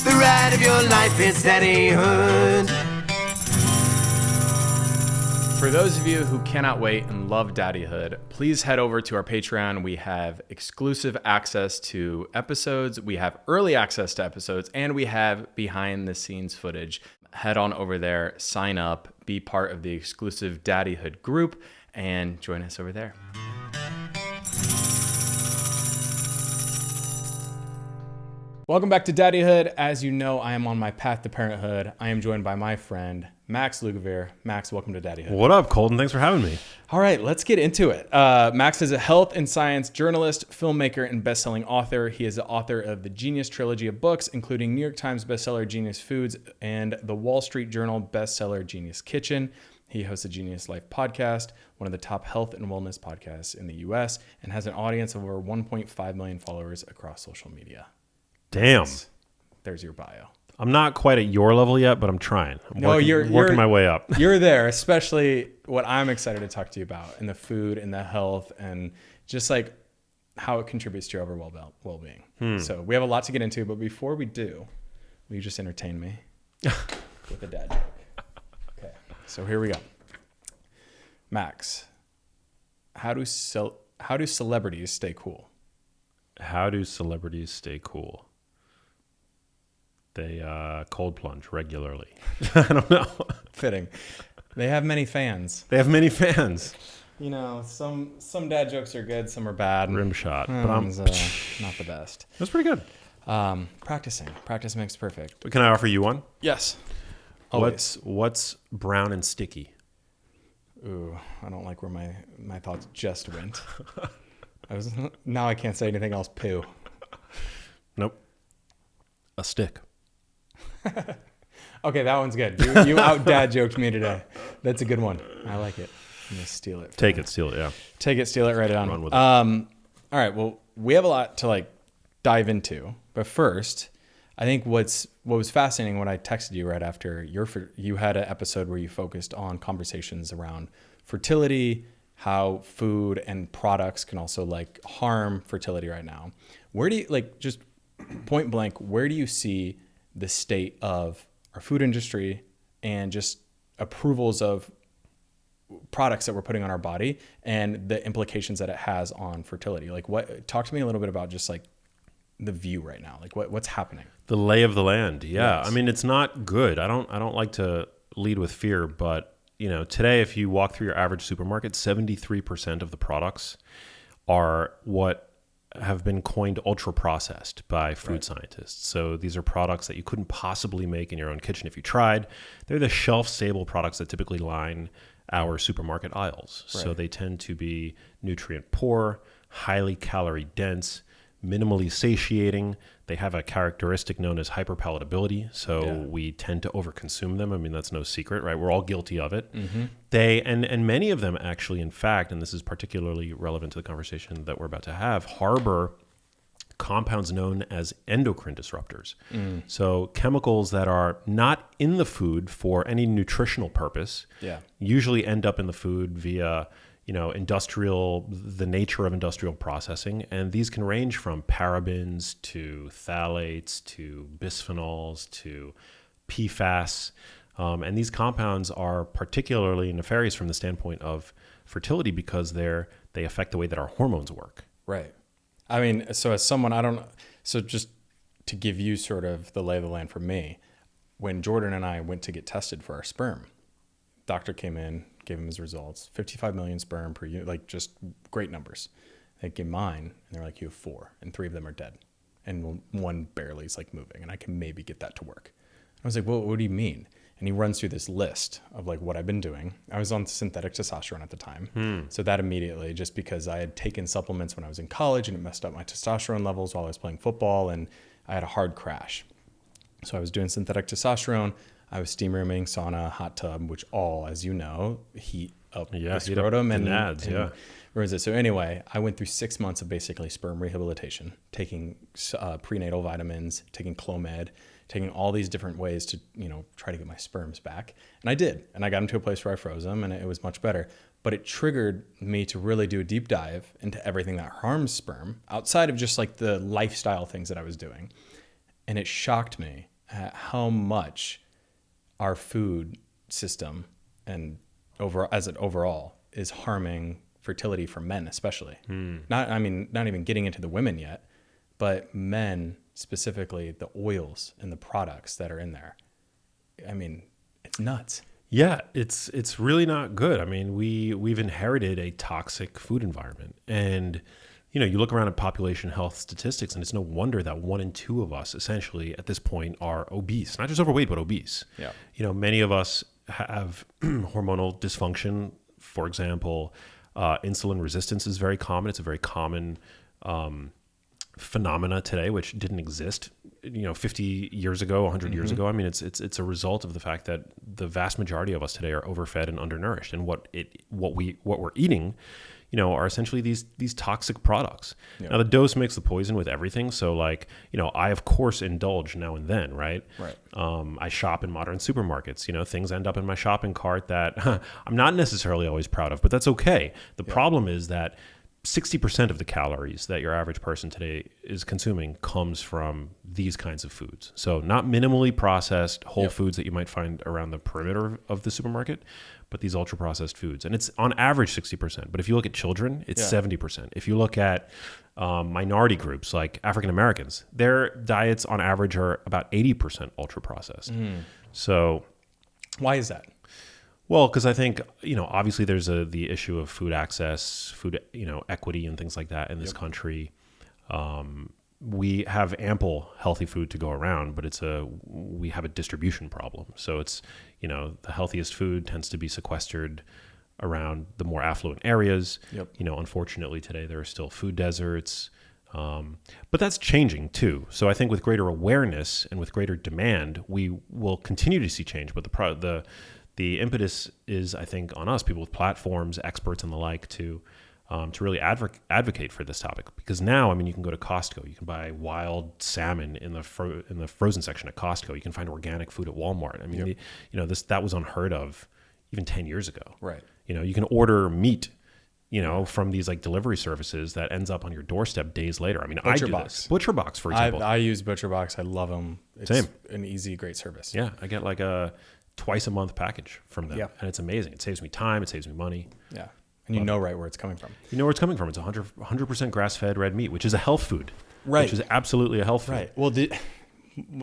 The ride of your life is daddyhood. For those of you who cannot wait and love daddyhood, please head over to our Patreon. We have exclusive access to episodes, we have early access to episodes, and we have behind the scenes footage. Head on over there, sign up, be part of the exclusive daddyhood group, and join us over there. Welcome back to Daddyhood. As you know, I am on my path to parenthood. I am joined by my friend, Max Lugavere. Max, welcome to Daddyhood. What up, Colton? Thanks for having me. All right, let's get into it. Max is a health and science journalist, filmmaker, and best-selling author. He is the author of the Genius trilogy of books, including New York Times bestseller Genius Foods and the Wall Street Journal bestseller Genius Kitchen. He hosts the Genius Life podcast, one of the top health and wellness podcasts in the U.S., and has an audience of over 1.5 million followers across social media. Damn. There's your bio. I'm not quite at your level yet, but I'm trying. I'm you're working my way up. You're there, especially what I'm excited to talk to you about in the food and the health and just like how it contributes to your overall well-being. So we have a lot to get into, but before we do, will you just entertain me with a dad joke? Okay, so here we go. Max, how do celebrities stay cool? How do celebrities stay cool? They cold plunge regularly. I don't know. Fitting. They have many fans. They have many fans. You know, some dad jokes are good, some are bad. Rim shot, but I'm not the best. That's pretty good. Practice makes perfect. Can I offer you one? Yes. Always. What's brown and sticky? Ooh, I don't like where my thoughts just went. Now I can't say anything else. Poo. Nope. A stick. Okay, that one's good. You out dad joked me today. That's a good one. I like it. I'm gonna steal it. Steal it. Yeah. Take it, steal it, write it down. Run with it. All right. Well, we have a lot to dive into, but first, I think what was fascinating when I texted you right after you had an episode where you focused on conversations around fertility, how food and products can also harm fertility right now. Where do you just point blank, where do you see the state of our food industry and just approvals of products that we're putting on our body and the implications that it has on fertility? Talk to me a little bit about just the view right now. What's happening? The lay of the land. Yeah. Yes. I mean, it's not good. I don't like to lead with fear, but today, if you walk through your average supermarket, 73% of the products are what have been coined ultra processed by food scientists. So these are products that you couldn't possibly make in your own kitchen if you tried. They're the shelf stable products that typically line our supermarket aisles. Right. So they tend to be nutrient poor, highly calorie dense, minimally satiating. They have a characteristic known as hyperpalatability. So we tend to overconsume them. I mean, that's no secret, right? We're all guilty of it. Mm-hmm. And many of them actually, in fact, and this is particularly relevant to the conversation that we're about to have, harbor compounds known as endocrine disruptors. So chemicals that are not in the food for any nutritional purpose usually end up in the food via the nature of industrial processing. And these can range from parabens to phthalates to bisphenols to PFAS. And these compounds are particularly nefarious from the standpoint of fertility because they affect the way that our hormones work. Right. I mean, so as someone, so just to give you sort of the lay of the land for me, when Jordan and I went to get tested for our sperm, doctor came in, gave him his results, 55 million sperm per unit, just great numbers. They gave mine, and they're like, you have 4, and 3 of them are dead. And one barely is moving, and I can maybe get that to work. I was like, well, what do you mean? And he runs through this list of what I've been doing. I was on synthetic testosterone at the time. So that immediately, just because I had taken supplements when I was in college and it messed up my testosterone levels while I was playing football, and I had a hard crash. So I was doing synthetic testosterone. I was steam rooming, sauna, hot tub, which all, as you know, heat up the scrotum and ruins it. So anyway, I went through 6 months of basically sperm rehabilitation, taking prenatal vitamins, taking Clomid, taking all these different ways to, try to get my sperms back. And I did. And I got them to a place where I froze them and it was much better. But it triggered me to really do a deep dive into everything that harms sperm outside of just the lifestyle things that I was doing. And it shocked me at how much our food system and overall is harming fertility for men, especially. Not even getting into the women yet, but men specifically, the oils and the products that are in there. I mean, it's nuts. Yeah, it's really not good. I mean, we've inherited a toxic food environment, and you look around at population health statistics, and it's no wonder that 1 in 2 of us, essentially, at this point, are obese. Not just overweight, but obese. Yeah. Many of us have hormonal dysfunction. For example, insulin resistance is very common. It's a very common phenomena today, which didn't exist 50 years ago, 100 years ago. I mean, it's a result of the fact that the vast majority of us today are overfed and undernourished, and what we're eating are essentially these toxic products. Now, the dose makes the poison with everything. So I of course indulge now and then, right? Right. I shop in modern supermarkets. Things end up in my shopping cart that I'm not necessarily always proud of, but that's okay. The problem is that 60% of the calories that your average person today is consuming comes from these kinds of foods. So not minimally processed whole foods that you might find around the perimeter of the supermarket, but these ultra processed foods. And it's on average 60%. But if you look at children, it's 70%. If you look at minority groups like African Americans, their diets on average are about 80% ultra processed. So why is that? Well, because I think, obviously there's the issue of food access, food, equity and things like that in this country. We have ample healthy food to go around, but we have a distribution problem. So it's, the healthiest food tends to be sequestered around the more affluent areas. Unfortunately today there are still food deserts. But that's changing too. So I think with greater awareness and with greater demand, we will continue to see change. But the impetus is, I think, on us, people with platforms, experts, and the like, to really advocate for this topic. Because now, you can go to Costco, you can buy wild salmon in the frozen section at Costco. You can find organic food at Walmart. That was unheard of even 10 years ago. Right. You can order meat, from these delivery services that ends up on your doorstep days later. ButcherBox. ButcherBox, for example. I use ButcherBox. I love them. It's Same. An easy, great service. Yeah, I get a twice a month package from them. Yeah. And it's amazing. It saves me time. It saves me money. Yeah. And you know right where it's coming from. You know where it's coming from. It's 100% grass-fed red meat, which is a health food. Right. Which is absolutely a health food. Right. Well,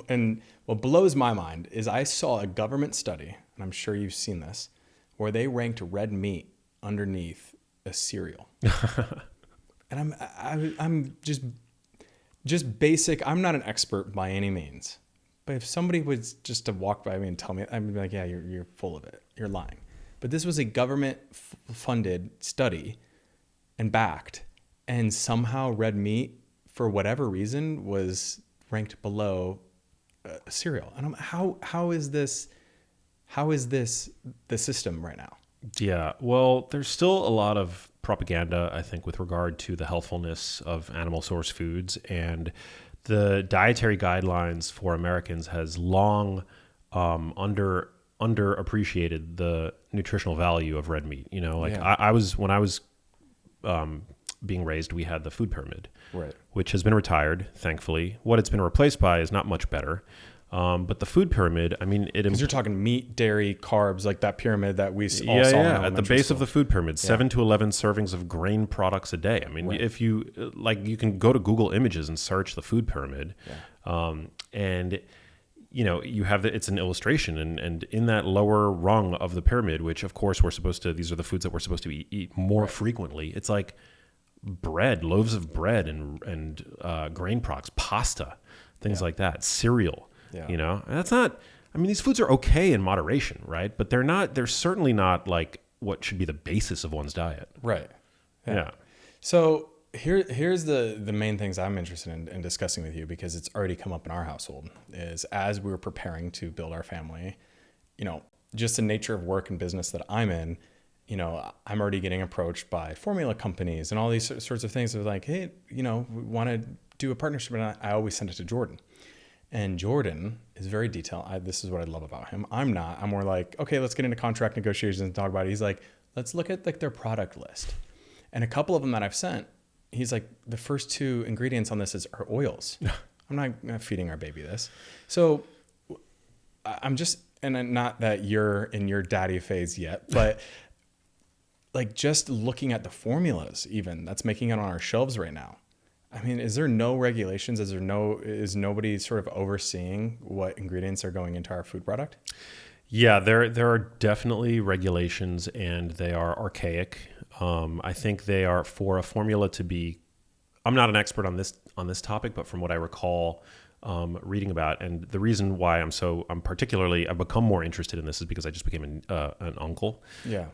and what blows my mind is I saw a government study, and I'm sure you've seen this, where they ranked red meat underneath a cereal. And I'm just basic. I'm not an expert by any means. But if somebody was just to walk by me and tell me, I'd be like, yeah, you're full of it. You're lying. But this was a government-funded study and backed. And somehow red meat, for whatever reason, was ranked below cereal. And how is this the system right now? Yeah, well, there's still a lot of propaganda, I think, with regard to the healthfulness of animal source foods, and the dietary guidelines for Americans has long underappreciated the nutritional value of red meat. When I was being raised, we had the food pyramid, right, which has been retired, thankfully. What it's been replaced by is not much better. But the food pyramid, because you're talking meat, dairy, carbs, like that pyramid that we all saw in at the base of the food pyramid, 7 to 11 servings of grain products a day. Right. If you you can go to Google Images and search the food pyramid, and you have it's an illustration, and in that lower rung of the pyramid, which of course these are the foods that we're supposed to eat more frequently. It's like bread, loaves of bread, and grain products, pasta, things like that, cereal. Yeah. And that's not, these foods are okay in moderation, right? But they're certainly not like what should be the basis of one's diet. Right. Yeah. So here's the main things I'm interested in discussing with you, because it's already come up in our household, is as we were preparing to build our family, just the nature of work and business that I'm in, I'm already getting approached by formula companies and all these sorts of things. They're like, hey, we want to do a partnership. And I always send it to Jordan. And Jordan is very detailed. This is what I love about him. I'm not. I'm more like, okay, let's get into contract negotiations and talk about it. He's like, let's look at their product list. And a couple of them that I've sent, he's like, the first 2 ingredients on this are oils. I'm not feeding our baby this. So I'm just, and not that you're in your daddy phase yet, but like just looking at the formulas even that's making it on our shelves right now. I mean, is there no regulations? Is nobody sort of overseeing what ingredients are going into our food product? Yeah, there are definitely regulations, and they are archaic. I think they are, for a formula to be, I'm not an expert on this topic, but from what I recall reading about, and the reason why I've become more interested in this is because I just became an uncle. Yeah.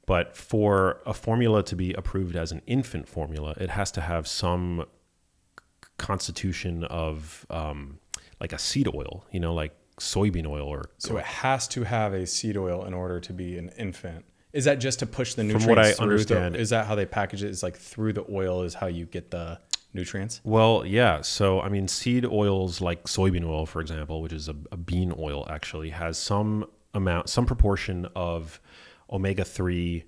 But for a formula to be approved as an infant formula, it has to have some constitution of like a seed oil, like soybean oil So it has to have a seed oil in order to be an infant. Is that just to push the nutrients? From what I through understand, is that how they package it? Is like through the oil is how you get the nutrients? Well, yeah. So, I mean, seed oils like soybean oil, for example, which is a bean oil, actually has some proportion of omega-3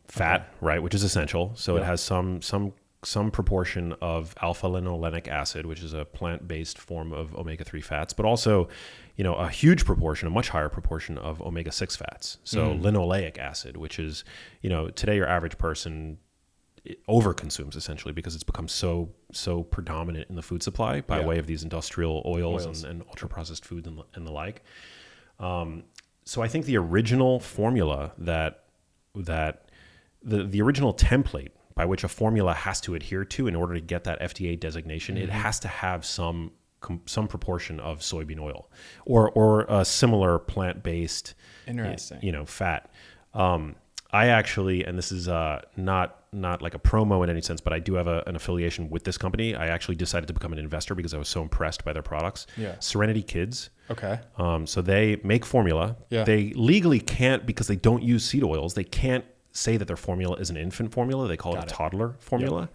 fat, right, which is essential. So it has some proportion of alpha-linolenic acid, which is a plant-based form of omega-3 fats, but also, a huge proportion, a much higher proportion of omega-6 fats. So linoleic acid, which is, today your average person overconsumes essentially because it's become so predominant in the food supply by way of these industrial oils. And ultra-processed foods and the like. So I think the original formula that the original template by which a formula has to adhere to in order to get that FDA designation, it has to have some proportion of soybean oil or a similar plant-based, fat. I actually, and this is not like a promo in any sense, but I do have an affiliation with this company. I actually decided to become an investor because I was so impressed by their products. Yeah. Serenity Kids. Okay. So they make formula. Yeah. They legally can't, because they don't use seed oils, they can't say that their formula is an infant formula. They call it a toddler formula. Yep.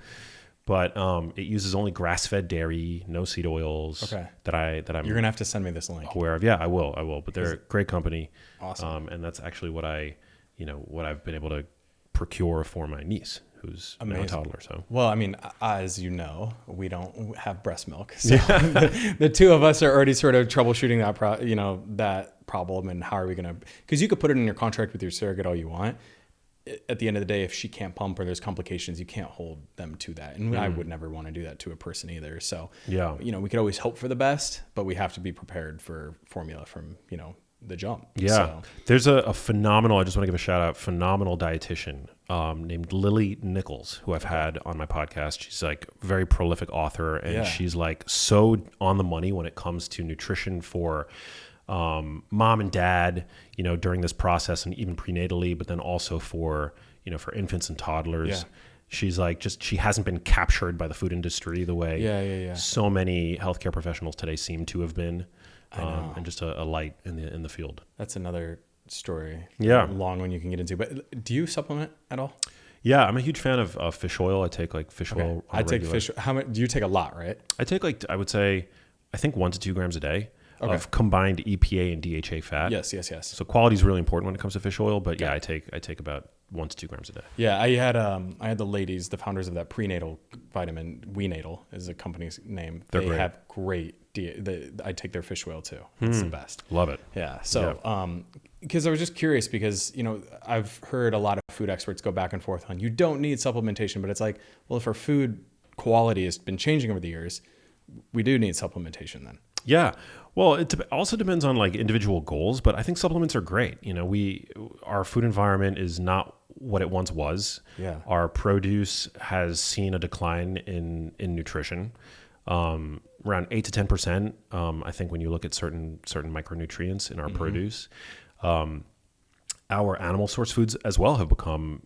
But it uses only grass-fed dairy, no seed oils. Okay. That I'm. You're gonna have to send me this link. Aware of. Yeah, I will. But they're a great company. Awesome. And that's actually what I've been able to procure for my niece, who's now a toddler. So, well, I mean, as you know, we don't have breast milk, so the two of us are already sort of troubleshooting that problem. And how are we gonna? Because you could put it in your contract with your surrogate all you want. At the end of the day, if she can't pump or there's complications, you can't hold them to that. And I would never want to do that to a person either. So, we could always hope for the best, but we have to be prepared for formula from, the jump. Yeah. So. There's a phenomenal, I just want to give a shout out, phenomenal dietitian named Lily Nichols, who I've had on my podcast. She's like a very prolific author, and she's like so on the money when it comes to nutrition for mom and dad, during this process and even prenatally, but then also for infants and toddlers. Yeah. She's like, she hasn't been captured by the food industry the way so many healthcare professionals today seem to have been, and just a light in the field. That's another story. Yeah. Long one you can get into, but do you supplement at all? Yeah, I'm a huge fan of fish oil. I take like fish oil. I take fish. How much do you take? A lot, right? I take I would say, I think 1 to 2 grams a day. Of combined EPA and DHA fat. Yes. So quality is really important when it comes to fish oil, but I take about 1 to 2 grams a day. Yeah, I had the ladies, the founders of that prenatal vitamin, WeNatal is the company's name. They great. have great. I take their fish oil too. It's the best. Love it. Yeah. So, because I was just curious because I've heard a lot of food experts go back and forth on you don't need supplementation, but it's like, well, if our food quality has been changing over the years, we do need supplementation then. Yeah. Well, it also depends on like individual goals, but I think supplements are great. Our food environment is not what it once was. Yeah. Our produce has seen a decline in nutrition, around 8 to 10%. I think when you look at certain micronutrients in our produce, our animal source foods as well have become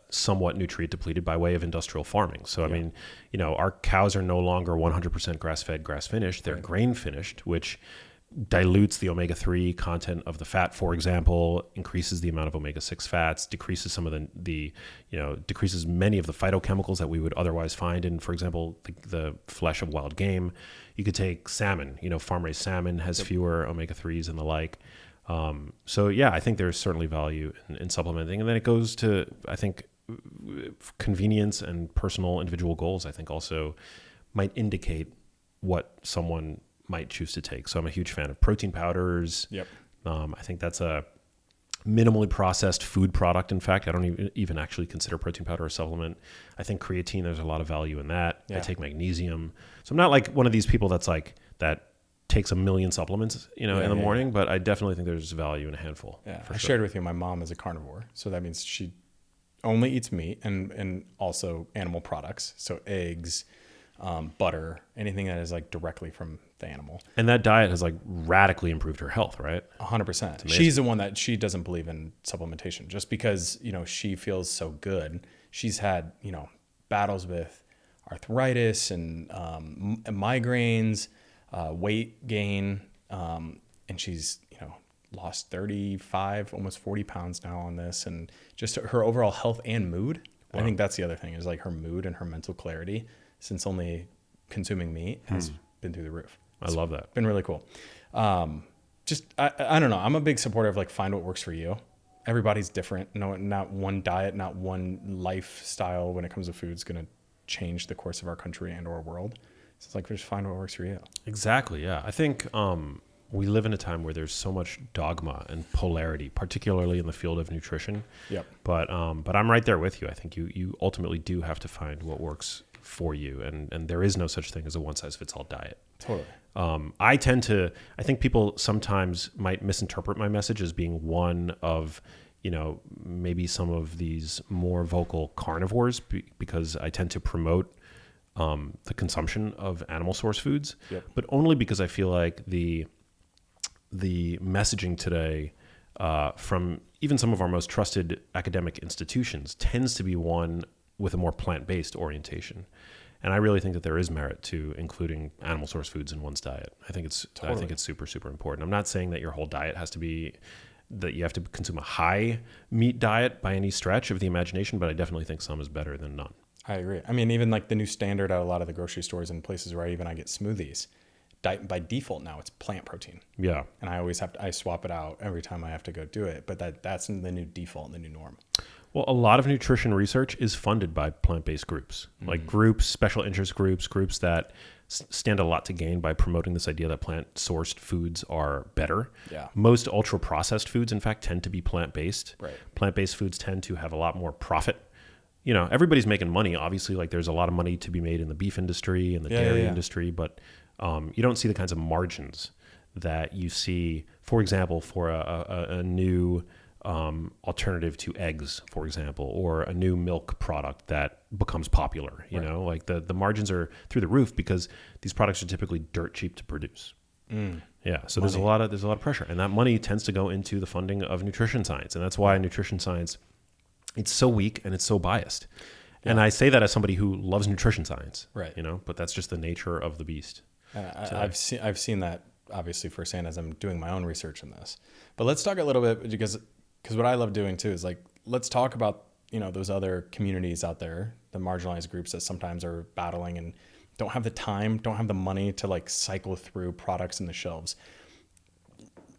somewhat nutrient depleted by way of industrial farming. So, I mean, our cows are no longer 100% grass-fed, grass-finished. They're grain-finished, which dilutes the omega-3 content of the fat, for example, increases the amount of omega-6 fats, decreases some of decreases many of the phytochemicals that we would otherwise find in, for example, the flesh of wild game. You could take salmon. Farm-raised salmon has fewer omega-3s and the like. So I think there's certainly value in supplementing, and then it goes to, I think, convenience and personal individual goals. I think also might indicate what someone might choose to take. So I'm a huge fan of protein powders. Yep. I think that's a minimally processed food product. In fact, I don't even actually consider protein powder a supplement. I think creatine, there's a lot of value in that. Yeah. I take magnesium. So I'm not like one of these people that's like that takes a million supplements, in the morning, but I definitely think there's value in a handful. Yeah. For I sure. shared with you, my mom is a carnivore. So that means she only eats meat and also animal products. So eggs, butter, anything that is like directly from the animal. And that diet has like radically improved her health, right? 100%. She's the one that she doesn't believe in supplementation just because, she feels so good. She's had, battles with arthritis and migraines, weight gain. And she's, lost 35, almost 40 pounds now on this. And just her overall health and mood. Wow. I think that's the other thing is like her mood and her mental clarity since only consuming meat has been through the roof. I love that. Been really cool. I don't know. I'm a big supporter of like find what works for you. Everybody's different. No, not one diet, not one lifestyle when it comes to food is going to change the course of our country and or world. So it's like just find what works for you. Exactly. Yeah. I think we live in a time where there's so much dogma and polarity, particularly in the field of nutrition. Yep. But I'm right there with you. I think you ultimately do have to find what works for you, and there is no such thing as a one size fits all diet. Totally. I think people sometimes might misinterpret my message as being one of, maybe some of these more vocal carnivores because I tend to promote the consumption of animal source foods, yep. but only because I feel like the messaging today from even some of our most trusted academic institutions tends to be one with a more plant-based orientation. And I really think that there is merit to including animal source foods in one's diet. I think it's super, super important. I'm not saying that your whole diet has to be that you have to consume a high meat diet by any stretch of the imagination, but I definitely think some is better than none. I agree. I mean, even like the new standard at a lot of the grocery stores and places where I get smoothies, by default now it's plant protein. Yeah. And I swap it out every time I have to go do it, but that's the new default and the new norm. Well, a lot of nutrition research is funded by plant-based groups, like groups, special interest groups that stand a lot to gain by promoting this idea that plant-sourced foods are better. Yeah. Most ultra-processed foods, in fact, tend to be plant-based. Right. Plant-based foods tend to have a lot more profit. Everybody's making money. Obviously, like there's a lot of money to be made in the beef industry and the dairy industry, but you don't see the kinds of margins that you see, for example, for a new alternative to eggs, for example, or a new milk product that becomes popular. You know, like the margins are through the roof because these products are typically dirt cheap to produce. Yeah, so there's a lot of pressure, and that money tends to go into the funding of nutrition science, and that's why nutrition science, it's so weak and it's so biased. And I say that as somebody who loves nutrition science, right? But that's just the nature of the beast. I've seen that obviously firsthand as I'm doing my own research in this. But let's talk a little bit because what I love doing too is like let's talk about those other communities out there, the marginalized groups that sometimes are battling and don't have the time, don't have the money to like cycle through products in the shelves.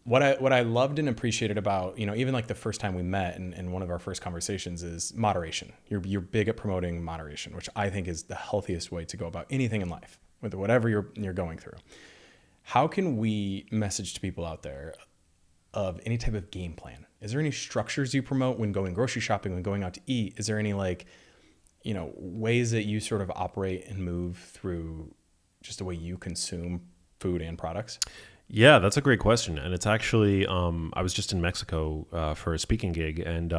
What I loved and appreciated about, even like the first time we met and one of our first conversations is moderation. You're big at promoting moderation, which I think is the healthiest way to go about anything in life, with whatever you're going through. How can we message to people out there of any type of game plan? Is there any structures you promote when going grocery shopping, when going out to eat? Is there any ways that you sort of operate and move through just the way you consume food and products? Yeah, that's a great question. And it's actually, I was just in Mexico for a speaking gig, and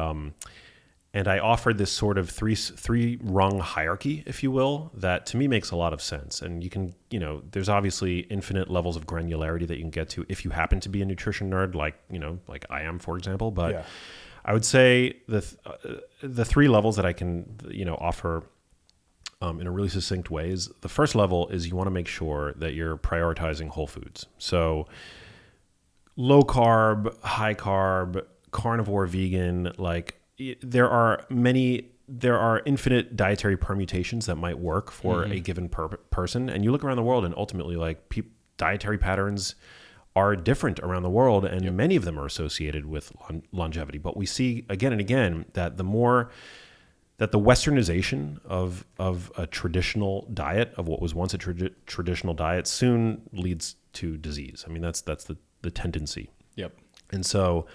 I offered this sort of three rung hierarchy, if you will, that to me makes a lot of sense. And you can, there's obviously infinite levels of granularity that you can get to if you happen to be a nutrition nerd, like I am, for example. But I would say the three levels that I can, offer in a really succinct way is the first level is you want to make sure that you're prioritizing whole foods. So low carb, high carb, carnivore, vegan, there are infinite dietary permutations that might work for a given person. And you look around the world and ultimately dietary patterns are different around the world, and many of them are associated with longevity. But we see again and again that the more that the westernization of a traditional diet, of what was once a traditional diet, soon leads to disease. I mean, that's the tendency. Yep. And so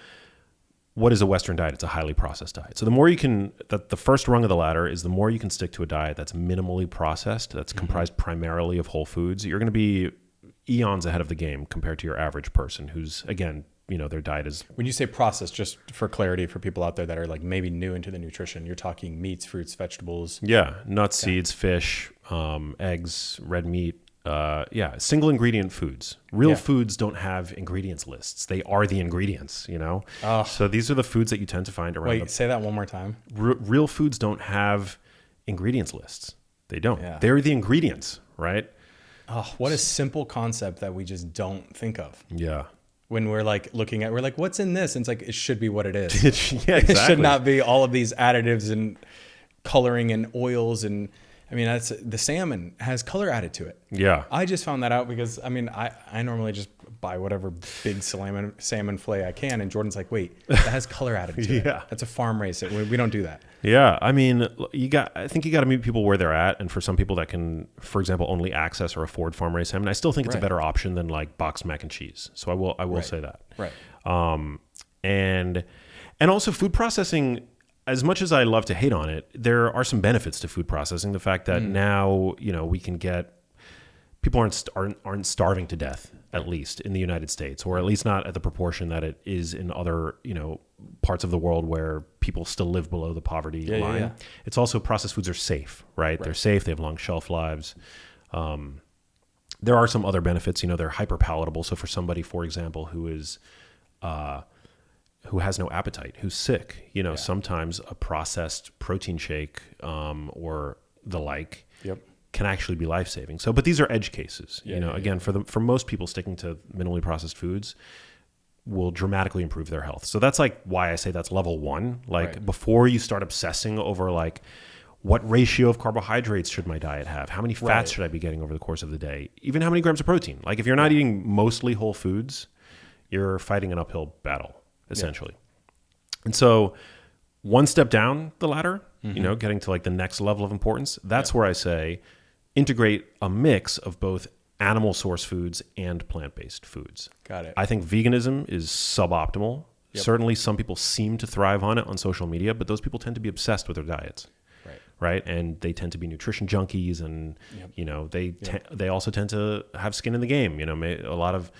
what is a Western diet? It's a highly processed diet. So the more you can, the first rung of the ladder is the more you can stick to a diet that's minimally processed, that's comprised primarily of whole foods, you're going to be eons ahead of the game compared to your average person who's, again, their diet is... When you say processed, just for clarity for people out there that are like maybe new into the nutrition, you're talking meats, fruits, vegetables. Yeah. Nuts, seeds, fish, eggs, red meat. Single ingredient foods. Real foods don't have ingredients lists. They are the ingredients, Oh. So these are the foods that you tend to find around. Wait, say that one more time. Real foods don't have ingredients lists. They don't. Yeah. They're the ingredients, right? Oh, what a simple concept that we just don't think of. Yeah. When we're like looking at, we're like, what's in this? And it's like, it should be what it is. Yeah, exactly. It should not be all of these additives and coloring and oils. And I mean, that's the salmon has color added to it. Yeah. I just found that out because I normally just buy whatever big salmon fillet I can. And Jordan's like, wait, that has color added to it. Yeah. That's a farm race. We don't do that. Yeah. I mean, I think you got to meet people where they're at. And for some people that can, for example, only access or afford farm raised salmon, I still think it's a better option than like boxed mac and cheese. So I will say that. Right. And also food processing, as much as I love to hate on it, there are some benefits to food processing. The fact that now, we can get, people aren't starving to death, at least in the United States, or at least not at the proportion that it is in other, parts of the world where people still live below the poverty line. Yeah. It's also, processed foods are safe, right? They're safe. They have long shelf lives. There are some other benefits, they're hyper palatable. So for somebody, for example, who has no appetite, who's sick, sometimes a processed protein shake or the like can actually be life-saving. So, but these are edge cases. Again, for most people, sticking to minimally processed foods will dramatically improve their health. So that's like why I say that's level one. Like before you start obsessing over like, what ratio of carbohydrates should my diet have? How many fats should I be getting over the course of the day? Even how many grams of protein? Like if you're not eating mostly whole foods, you're fighting an uphill battle, essentially. And so one step down the ladder, getting to like the next level of importance, that's where I say integrate a mix of both animal source foods and plant-based foods. Got it. I think veganism is suboptimal. Certainly some people seem to thrive on it on social media, but those people tend to be obsessed with their diets. Right. And they tend to be nutrition junkies and, they also tend to have skin in the game. A lot of,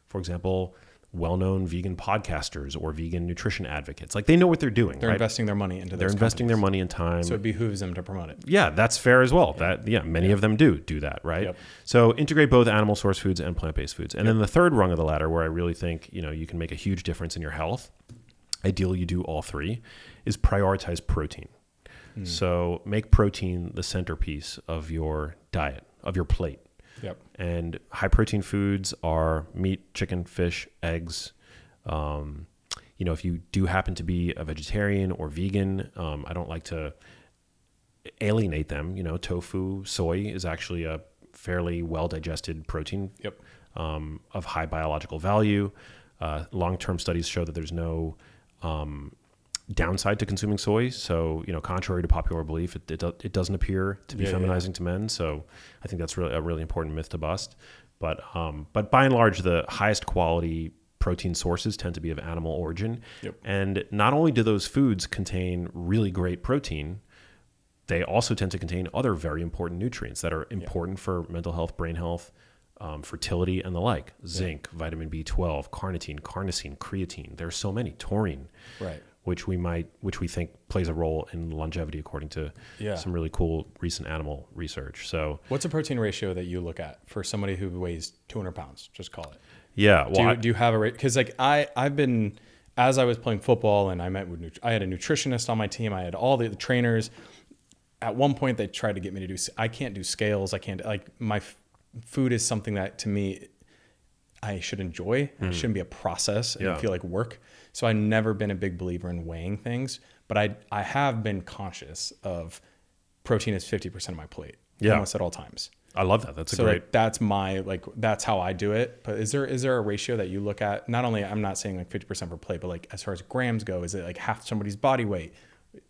for example, well-known vegan podcasters or vegan nutrition advocates, like they know what they're doing. They're investing their money into They're investing their money and time. So it behooves them to promote it. Yeah, that's fair as well. Many of them do that, right? So integrate both animal source foods and plant-based foods. And then the third rung of the ladder, where I really think, you can make a huge difference in your health, ideally you do all three, is prioritize protein. So make protein the centerpiece of your diet, of your plate. And high protein foods are meat, chicken, fish, eggs. If you do happen to be a vegetarian or vegan, I don't like to alienate them. Tofu, soy is actually a fairly well-digested protein of high biological value. Long-term studies show that there's no downside to consuming soy. So, contrary to popular belief, it doesn't appear to be feminizing to men. So I think that's a really important myth to bust. But by and large, the highest quality protein sources tend to be of animal origin. And not only do those foods contain really great protein, they also tend to contain other very important nutrients that are important for mental health, brain health, fertility, and the like. Zinc, vitamin B12, carnitine, carnosine, creatine. There's so many. Taurine. Which we think plays a role in longevity, according to some really cool recent animal research. So, what's a protein ratio that you look at for somebody who weighs 200 pounds? Just call it. Yeah. Well, do you have a rate? Because like I've been, as I was playing football and I had a nutritionist on my team. I had all the trainers. At one point, they tried to get me to I can't do scales. I can't, my food is something that to me, I should enjoy. It shouldn't be a process and feel like work. So I've never been a big believer in weighing things, but I have been conscious of protein is 50% of my plate almost at all times. I love that. That's that's how I do it. But is there a ratio that you look at? Not only, I'm not saying like 50% per plate, but like as far as grams go, is it like half somebody's body weight?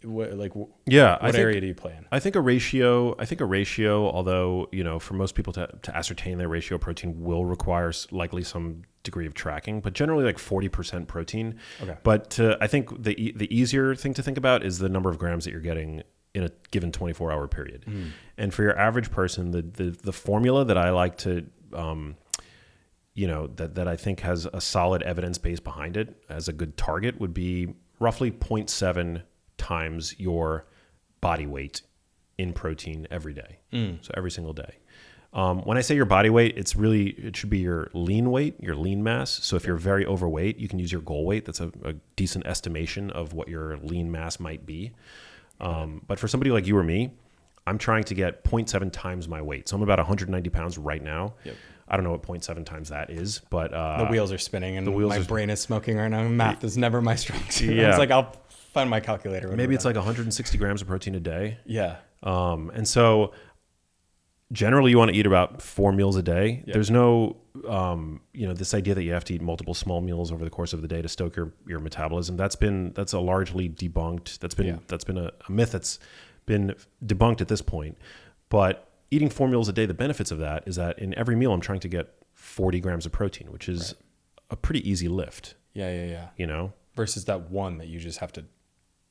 What area do you play in? I think a ratio, although, for most people to ascertain their ratio of protein will require likely some degree of tracking, but generally like 40% protein. Okay. But I think the easier thing to think about is the number of grams that you're getting in a given 24-hour period. And for your average person, the formula that I like to, that I think has a solid evidence base behind it as a good target would be roughly 0.7 times your body weight in protein every day. So every single day. When I say your body weight, it should be your lean weight, your lean mass. So if you're very overweight, you can use your goal weight. That's a decent estimation of what your lean mass might be. But for somebody like you or me, I'm trying to get 0.7 times my weight. So I'm about 190 pounds right now. Yep. I don't know what 0.7 times that is, but the wheels are spinning and my brain is smoking right now. Math is never my strong suit. Yeah. I was like, I'll find my calculator. Maybe it's like 160 grams of protein a day. Yeah. And so generally you want to eat about 4 meals a day. Yep. There's no, this idea that you have to eat multiple small meals over the course of the day to stoke your metabolism. That's a largely debunked. That's been a myth that's been debunked at this point. But eating 4 meals a day, the benefits of that is that in every meal I'm trying to get 40 grams of protein, which is a pretty easy lift. Yeah. Versus that one that you just have to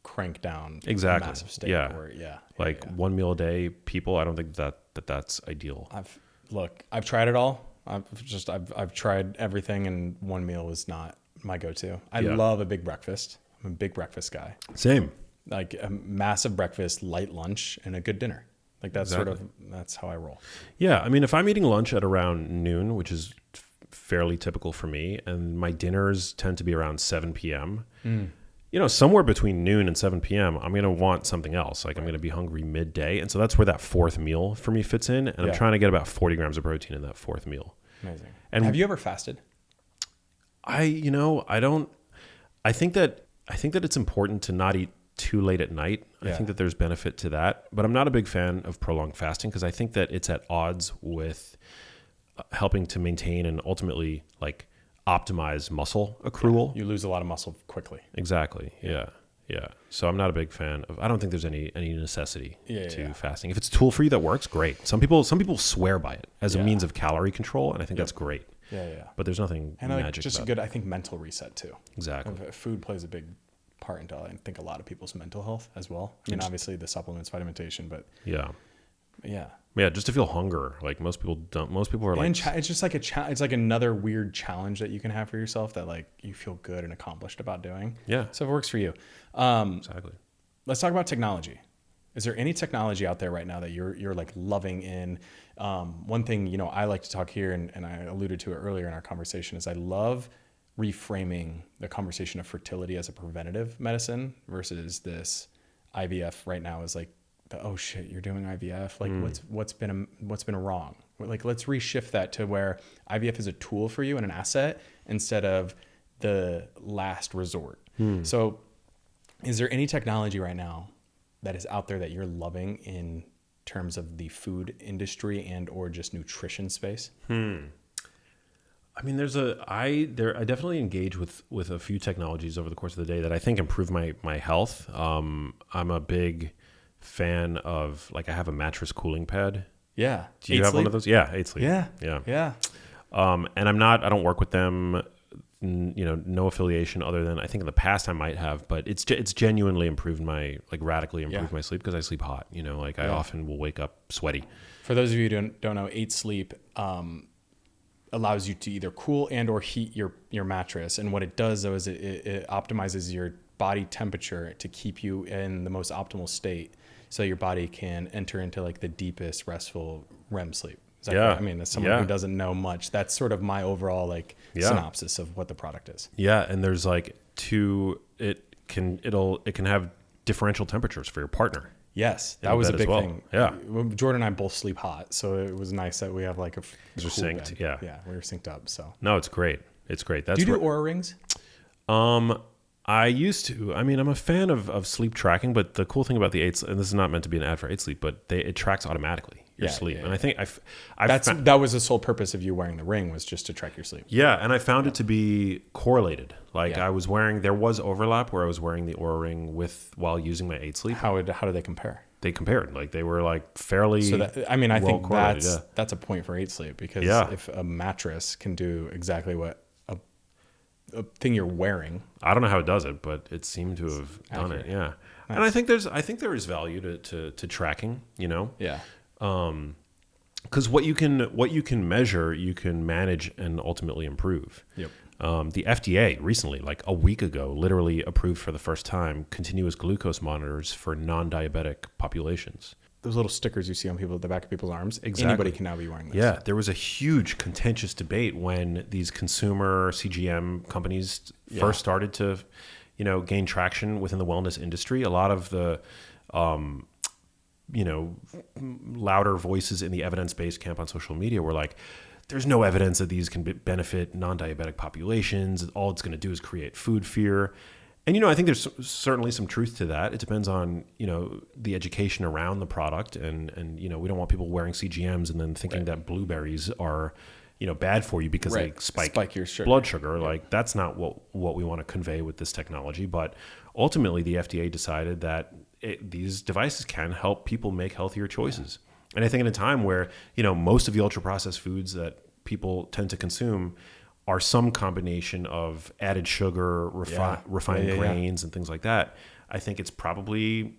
crank down exactly. a massive steak. Yeah. One meal a day, people, I don't think that's ideal. I've tried it all. I've tried everything, and one meal is not my go-to. I love a big breakfast. I'm a big breakfast guy. Same. Like a massive breakfast, light lunch, and a good dinner. Like that's that's how I roll. Yeah. I mean, if I'm eating lunch at around noon, which is fairly typical for me, and my dinners tend to be around 7 p.m., somewhere between noon and 7 p.m., I'm going to want something else. Like I'm going to be hungry midday. And so that's where that fourth meal for me fits in. And I'm trying to get about 40 grams of protein in that fourth meal. Amazing. And have you ever fasted? I think that it's important to not eat too late at night. I think that there's benefit to that, but I'm not a big fan of prolonged fasting because I think that it's at odds with helping to maintain and ultimately like optimize muscle accrual. You lose a lot of muscle quickly. Exactly. Yeah. So I'm not a big fan of, I don't think there's any necessity to fasting. If it's a tool for you that works, great. Some people swear by it as a means of calorie control, and I think that's great. Yeah. But there's nothing magic just about a good, I think, mental reset too. Exactly. Food plays a big part into, I think, a lot of people's mental health as well. I mean, obviously the supplements, supplementation, but yeah, just to feel hunger. Like most people don't. Most people are like, it's just like it's like another weird challenge that you can have for yourself that like you feel good and accomplished about doing. Yeah. So if it works for you. Exactly. Let's talk about technology. Is there any technology out there right now that you're like loving in? One thing, I like to talk here, and I alluded to it earlier in our conversation, is I love reframing the conversation of fertility as a preventative medicine versus this IVF right now is like, oh shit, you're doing IVF. Like what's been wrong? Like, let's reshift that to where IVF is a tool for you and an asset instead of the last resort. So is there any technology right now that is out there that you're loving in terms of the food industry and or just nutrition space? I mean, I definitely engage with a few technologies over the course of the day that I think improve my health. I'm a big fan of, like, I have a mattress cooling pad. Yeah. Do you have one of those? Yeah, 8 Sleep. Yeah. And I don't work with them, no affiliation other than I think in the past I might have, but it's genuinely improved radically improved my sleep because I sleep hot, I often will wake up sweaty. For those of you who don't know, 8 Sleep, allows you to either cool and or heat your mattress. And what it does though is it optimizes your body temperature to keep you in the most optimal state so your body can enter into like the deepest restful REM sleep. I mean, as someone who doesn't know much, that's sort of my overall synopsis of what the product is. Yeah. And there's it can have differential temperatures for your partner. Yes, that was a big thing. Yeah, Jordan and I both sleep hot, so it was nice that we have like a cool synced. Bed. Yeah, we were synced up. So no, it's great. It's great. Do you do Oura rings? I used to. I mean, I'm a fan of sleep tracking, but the cool thing about the 8, and this is not meant to be an ad for 8 Sleep, but it tracks automatically. your Yeah, sleep. yeah, And I think that was the sole purpose of you wearing the ring, was just to track your sleep. yeah, and I found it to be correlated. Like Yeah. there was overlap where I was wearing the Oura Ring while using my 8 Sleep. How do they compare? They compared, like they were like fairly. So that, I mean, I think correlated, that's a point for 8 Sleep, because if a mattress can do exactly what a thing you're wearing, I don't know how it does it, but it seemed to have done it. Yeah, Nice. and I think there is value to tracking. You know, yeah, because what you can measure, you can manage and ultimately improve. Yep. The FDA recently, like a week ago, literally approved for the first time continuous glucose monitors for non-diabetic populations. those little stickers you see on the back of people's arms. Exactly. Anybody can now be wearing this. Yeah, there was a huge contentious debate when these consumer CGM companies first started to, gain traction within the wellness industry. A lot of the, louder voices in the evidence-based camp on social media were like, there's no evidence that these can benefit non-diabetic populations. All it's going to do is create food fear. And, I think there's certainly some truth to that. It depends on, the education around the product. And we don't want people wearing CGMs and then thinking that blueberries are, bad for you because they spike your sugar. blood sugar. Yeah. Like that's not what we want to convey with this technology. But ultimately, the FDA decided that these devices can help people make healthier choices. Yeah. And I think in a time where, most of the ultra-processed foods that people tend to consume are some combination of added sugar, refined grains, and things like that, I think it's probably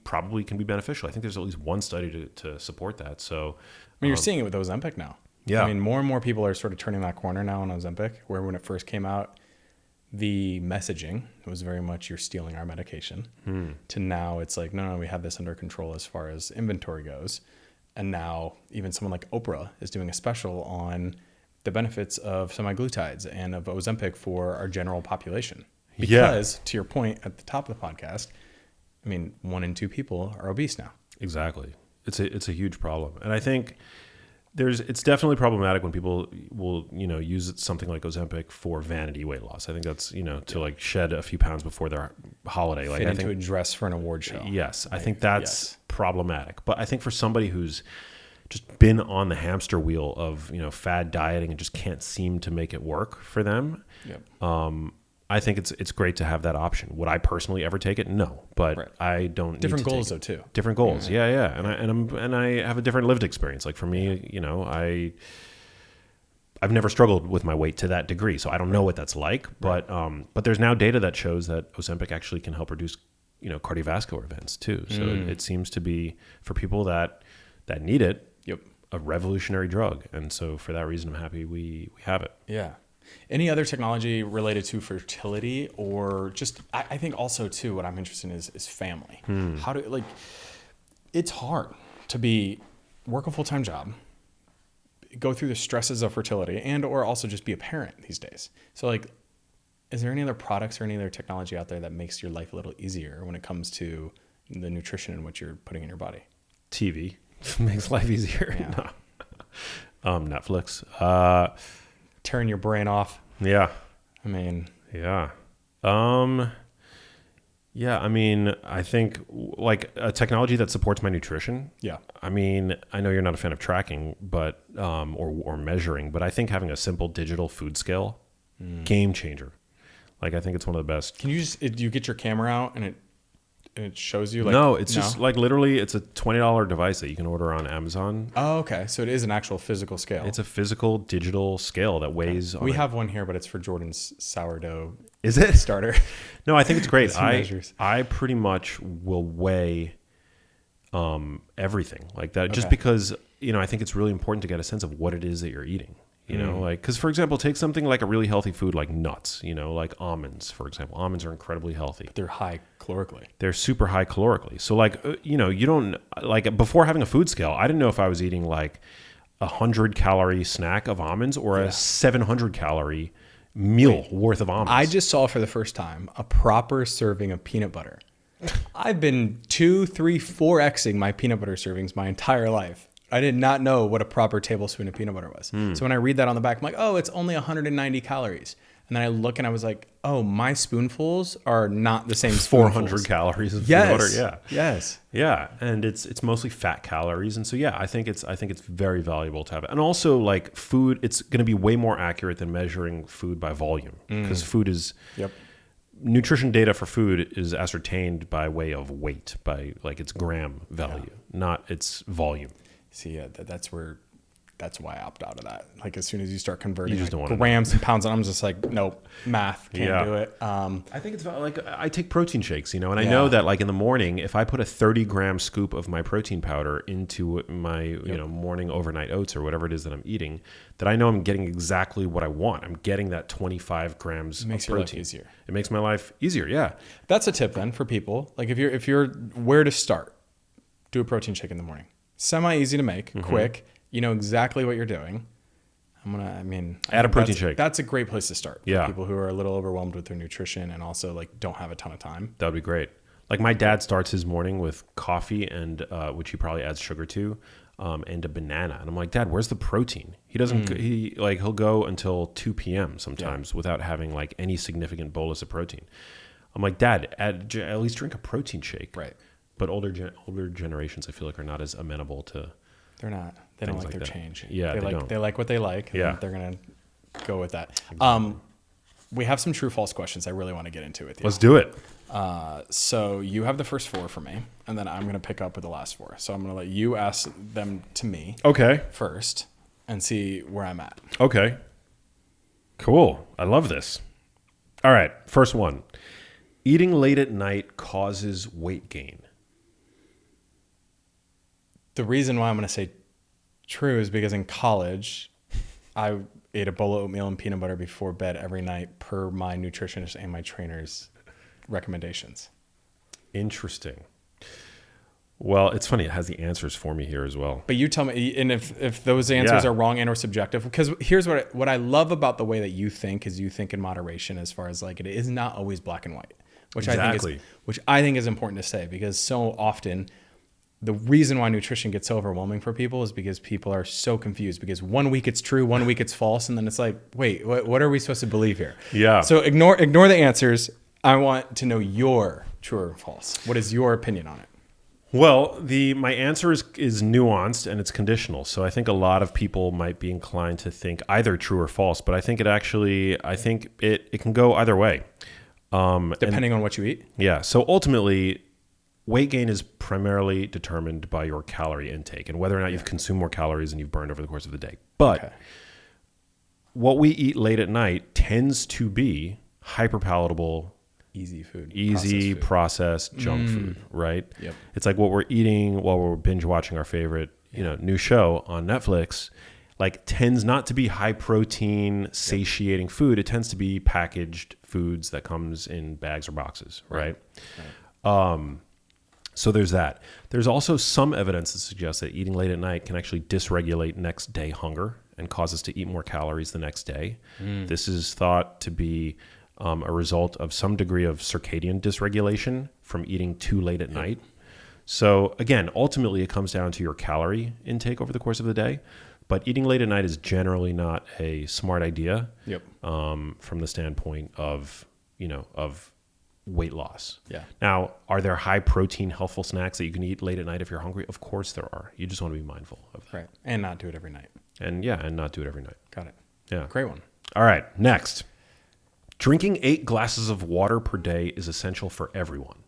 can be beneficial. I think there's at least one study to support that. So, you're seeing it with Ozempic now. Yeah. More and more people are sort of turning that corner now on Ozempic, where when it first came out, the messaging was very much, you're stealing our medication, to now it's like, no, we have this under control as far as inventory goes. And now even someone like Oprah is doing a special on the benefits of semaglutides and of Ozempic for our general population. Because, to your point at the top of the podcast, 1 in 2 people are obese now. Exactly. It's a huge problem. And I think it's definitely problematic when people will, use something like Ozempic for vanity weight loss. I think that's, to like shed a few pounds before their holiday. Like into a dress for an award show. Yes. I think that's problematic. But I think for somebody who's just been on the hamster wheel of, fad dieting and just can't seem to make it work for them. Yep. I think it's great to have that option. Would I personally ever take it? No, but I don't. Different need to goals take it. though too. Different goals, yeah. And I have a different lived experience. Like for me, I've never struggled with my weight to that degree, so I don't know what that's like. But there's now data that shows that Ozempic actually can help reduce cardiovascular events too. So it seems to be for people that need it. Yep. A revolutionary drug, and so for that reason, I'm happy we have it. Yeah. Any other technology related to fertility, or just I think also too what I'm interested in is family. How do it's hard to work a full-time job, go through the stresses of fertility, and or also just be a parent these days. So is there any other products or any other technology out there that makes your life a little easier when it comes to the nutrition and what you're putting in your body? TV makes life easier. Yeah. No. Netflix. Tearing your brain off. Yeah. Yeah. I think like a technology that supports my nutrition. Yeah. I know you're not a fan of tracking, but or measuring, but I think having a simple digital food scale, game changer. Like I think it's one of the best. Can you you get your camera out and it shows you? Just like literally it's a $20 device that you can order on Amazon. Oh, okay. So it is an actual physical scale. It's a physical digital scale that weighs. We have one here, but it's for Jordan's sourdough. Is it starter? No, I think it's great. Measures. I pretty much will weigh everything like that, just because I think it's really important to get a sense of what it is that you're eating. Because for example, take something like a really healthy food like nuts, like almonds, for example. Almonds are incredibly healthy. They're high calorically. They're super high calorically. So you don't before having a food scale, I didn't know if I was eating like 100-calorie snack of almonds or a 700-calorie meal worth of almonds. I just saw for the first time a proper serving of peanut butter. I've been 2, 3, 4xing my peanut butter servings my entire life. I did not know what a proper tablespoon of peanut butter was. So when I read that on the back, I'm like, oh, it's only 190 calories. And then I look and I was like, oh, my spoonfuls are not the same 400 calories of peanut butter. Yeah. Yes. Yeah. And it's mostly fat calories. And so, yeah, I think it's very valuable to have it. And also, like, food, it's going to be way more accurate than measuring food by volume, because food is, nutrition data for food is ascertained by way of weight, by like its gram value, not its volume. See, that's why I opt out of that. Like, as soon as you start converting just don't want grams and pounds, I'm just like, nope, math, can't do it. I think it's about, like, I take protein shakes, and I know that, like, in the morning, if I put a 30-gram scoop of my protein powder into my morning overnight oats or whatever it is that I'm eating, that I know I'm getting exactly what I want. I'm getting that 25 grams of protein. Your life easier. It makes my life easier. Yeah. That's a tip then for people. Like, if you're where to start, do a protein shake in the morning. Semi easy to make, quick. You know exactly what you're doing. Add a protein shake. That's a great place to start for Yeah. people who are a little overwhelmed with their nutrition and also, like, don't have a ton of time. That would be great. Like, my dad starts his morning with coffee and which he probably adds sugar to, and a banana. And I'm like, Dad, where's the protein? He doesn't. He'll go until 2 p.m. sometimes without having, like, any significant bolus of protein. I'm like, Dad, at least drink a protein shake. Right. But older generations, I feel like, are not as amenable to. They're not. They don't like their change. Yeah, they like don't. They like what they like. And Yeah. they're gonna go with that. We have some true false questions I really want to get into with you. Let's do it. So you have the first 4 for me, and then I'm going to pick up with the last 4. So I'm going to let you ask them to me Okay. first and see where I'm at. Okay. Cool. I love this. All right. First one. Eating late at night causes weight gain. The reason why I'm going to say true is because in college, I ate a bowl of oatmeal and peanut butter before bed every night per my nutritionist and my trainer's recommendations. Interesting. Well, it's funny. It has the answers for me here as well. But you tell me, and if those answers are wrong and or subjective, because here's what I love about the way that you think is you think in moderation, as far as, like, it is not always black and white, which I think is important to say, because so often the reason why nutrition gets so overwhelming for people is because people are so confused, because one week it's true, one week it's false. And then it's like, wait, what are we supposed to believe here? Yeah. So ignore the answers. I want to know your true or false. What is your opinion on it? Well, my answer is nuanced and it's conditional. So I think a lot of people might be inclined to think either true or false, but I think it can go either way. Depending on what you eat? Yeah. So ultimately, weight gain is primarily determined by your calorie intake and whether or not you've consumed more calories than you've burned over the course of the day. But what we eat late at night tends to be hyperpalatable, easy food, processed junk food, right? Yep. It's like what we're eating while we're binge watching our favorite, new show on Netflix, like, tends not to be high protein, satiating food. It tends to be packaged foods that comes in bags or boxes, right? So there's that. There's also some evidence that suggests that eating late at night can actually dysregulate next day hunger and cause us to eat more calories the next day. This is thought to be a result of some degree of circadian dysregulation from eating too late at night. So again, ultimately it comes down to your calorie intake over the course of the day, but eating late at night is generally not a smart idea from the standpoint of weight loss. Yeah. Now, are there high protein, healthful snacks that you can eat late at night if you're hungry? Of course there are. You just want to be mindful of that. Right. And not do it every night. And not do it every night. Got it. Yeah. Great one. All right. Next. Drinking 8 glasses of water per day is essential for everyone.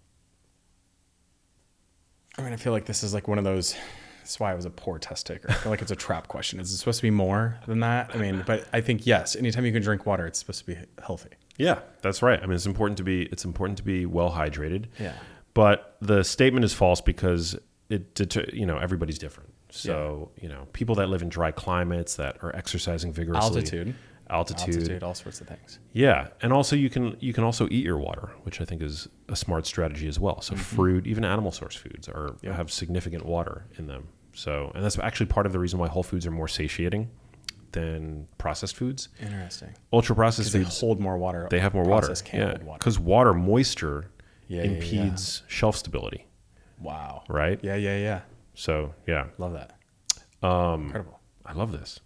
I feel like this is like one of those. That's why I was a poor test taker. I feel like it's a trap question. Is it supposed to be more than that? But I think yes. Anytime you can drink water, it's supposed to be healthy. Yeah, that's right. It's important to be well hydrated. Yeah. But the statement is false because everybody's different. So, people that live in dry climates, that are exercising vigorously. Altitude, all sorts of things. Yeah. And also you can also eat your water, which I think is a smart strategy as well. So fruit, even animal source foods have significant water in them. So, and that's actually part of the reason why whole foods are more satiating than processed foods. Interesting. Ultra processed foods, they hold more water. They have more water. Yeah. Because water moisture impedes shelf stability. Wow. Right? Yeah. So, yeah. Love that. Incredible. I love this.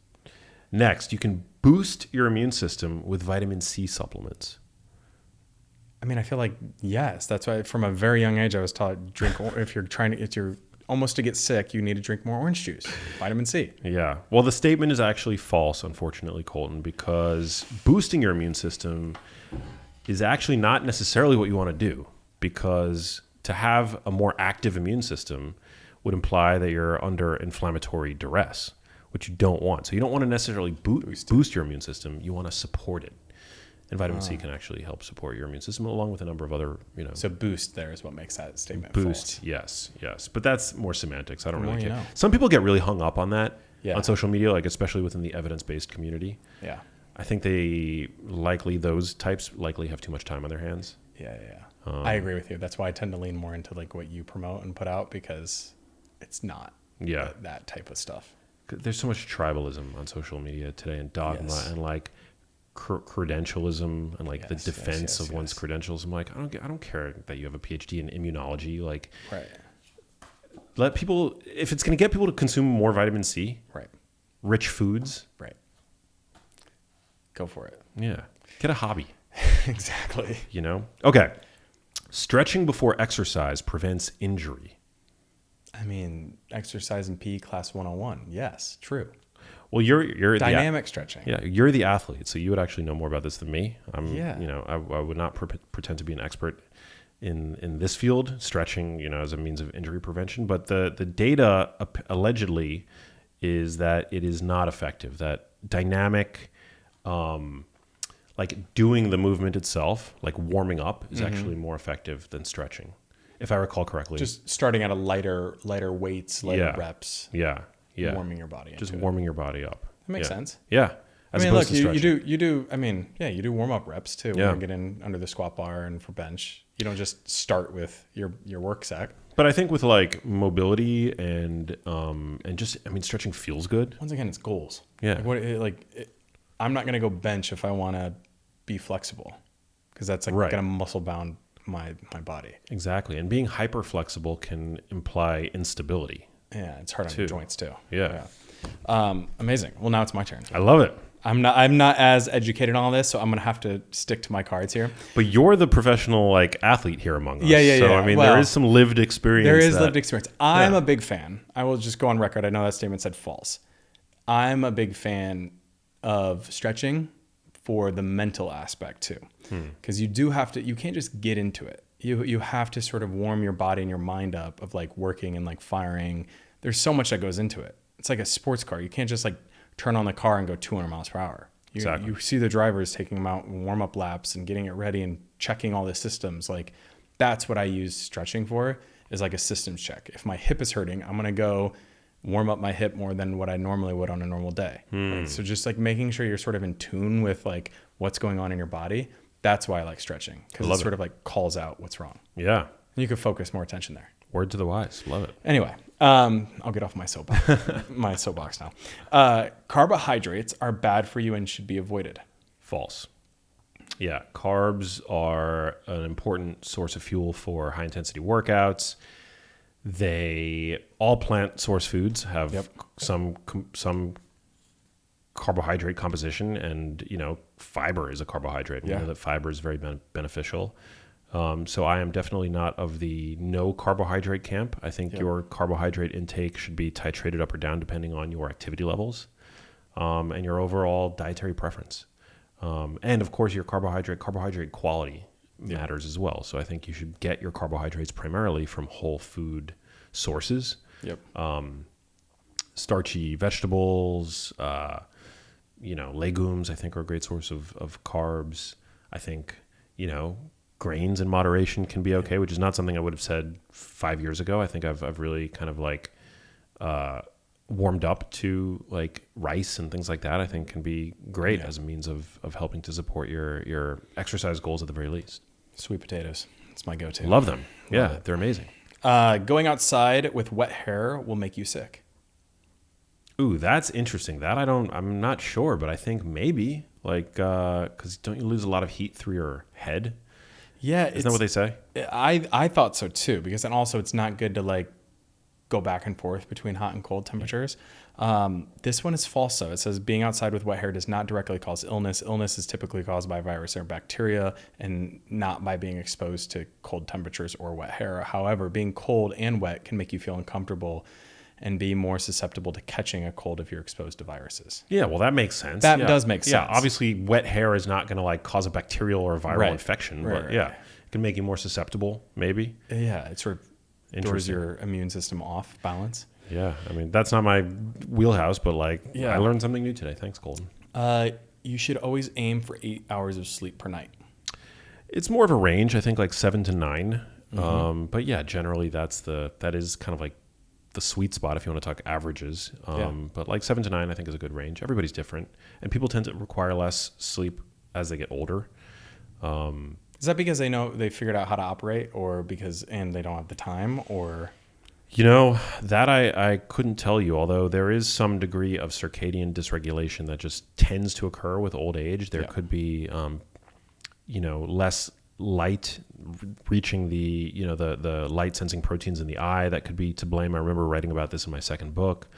Next, you can boost your immune system with vitamin C supplements. I mean, I feel like, yes, that's why from a very young age, I was taught if you're almost to get sick, you need to drink more orange juice, vitamin C. Yeah. Well, the statement is actually false, unfortunately, Colton, because boosting your immune system is actually not necessarily what you want to do, because to have a more active immune system would imply that you're under inflammatory duress, which you don't want. So you don't want to necessarily boost your immune system. You want to support it. And vitamin C can actually help support your immune system along with a number of other, So boost there is what makes that statement boost. false. Yes. But that's more semantics. I don't really care. Know. Some people get really hung up on that on social media, like especially within the evidence-based community. Yeah. I think those types likely have too much time on their hands. Yeah. I agree with you. That's why I tend to lean more into like what you promote and put out, because it's not that type of stuff. There's so much tribalism on social media today, and dogma and like credentialism and like the defense of one's credentials. I'm like, I don't care that you have a PhD in immunology. Like, let people, if it's going to get people to consume more vitamin C, rich foods, go for it. Yeah, get a hobby. Exactly. Okay. Stretching before exercise prevents injury. I mean, exercise in PE class 101. Yes, true. Well, you're dynamic stretching. Yeah, you're the athlete, so you would actually know more about this than me. I would not pretend to be an expert in this field, stretching, as a means of injury prevention. But the data allegedly is that it is not effective. That dynamic, like doing the movement itself, like warming up, is actually more effective than stretching, if I recall correctly. Just starting at a lighter weights, lighter reps. Yeah. Warming your body. Just warming your body up. That makes sense. Yeah. Look, you do. I mean, you do warm up reps too. When you get in under the squat bar and for bench, you don't just start with your work sack. But I think with like mobility and just, stretching feels good. Once again, it's goals. Yeah. I'm not gonna go bench if I want to be flexible, because that's like gonna muscle bound my body. Exactly, and being hyper flexible can imply instability. Yeah, it's hard on your joints too. Yeah. Amazing. Well, now it's my turn. I love it. I'm not as educated on all this, so I'm gonna have to stick to my cards here. But you're the professional athlete here among us. Yeah. So there is some lived experience. There is lived experience. I'm a big fan. I will just go on record. I know that statement said false. I'm a big fan of stretching for the mental aspect too, because you can't just get into it. You have to sort of warm your body and your mind up of like working and like firing. There's so much that goes into it. It's like a sports car. You can't just like turn on the car and go 200 miles per hour. You see the drivers taking them out and warm up laps and getting it ready and checking all the systems. Like that's what I use stretching for, is like a systems check. If my hip is hurting, I'm going to go warm up my hip more than what I normally would on a normal day. Right? So just like making sure you're sort of in tune with like what's going on in your body. That's why I like stretching, because it sort of like calls out what's wrong. Yeah. And you can focus more attention there. Word to the wise. Love it. Anyway, I'll get off my soapbox now. Carbohydrates are bad for you and should be avoided. False. Yeah. Carbs are an important source of fuel for high intensity workouts. All plant source foods have some carbohydrate composition, and fiber is a carbohydrate. We know that fiber is very beneficial. So I am definitely not of the no carbohydrate camp. I think your carbohydrate intake should be titrated up or down depending on your activity levels and your overall dietary preference. And of course, your carbohydrate quality matters as well. So I think you should get your carbohydrates primarily from whole food sources. Starchy vegetables, legumes, I think, are a great source of carbs. I think, grains in moderation can be okay, which is not something I would have said 5 years ago. I think I've really kind of warmed up to like rice and things like that. I think can be great as a means of helping to support your exercise goals at the very least. Sweet potatoes. It's my go-to. Love them. They're amazing. Going outside with wet hair will make you sick. Ooh, that's interesting. I'm not sure, but I think maybe because don't you lose a lot of heat through your head? Yeah. Isn't that what they say? I thought so too, because then also it's not good to like go back and forth between hot and cold temperatures. This one is false, though. It says being outside with wet hair does not directly cause illness. Illness is typically caused by virus or bacteria and not by being exposed to cold temperatures or wet hair. However, being cold and wet can make you feel uncomfortable and be more susceptible to catching a cold if you're exposed to viruses. Yeah, well, that makes sense. That does make sense. Yeah, obviously, wet hair is not going to like cause a bacterial or viral infection, but yeah, it can make you more susceptible, maybe. Yeah, it sort of throws your immune system off balance. Yeah, I mean, that's not my wheelhouse, but like, I learned something new today. Thanks, Colton. You should always aim for 8 hours of sleep per night. It's more of a range, I think, like 7 to 9. But yeah, generally that is kind of like the sweet spot if you want to talk averages. But like 7 to 9, I think, is a good range. Everybody's different, and people tend to require less sleep as they get older. Is that because they figured out how to operate, or and they don't have the time, or? You know, that I couldn't tell you, although there is some degree of circadian dysregulation that just tends to occur with old age. There could be, less light reaching the light sensing proteins in the eye. That could be to blame. I remember writing about this in my second book.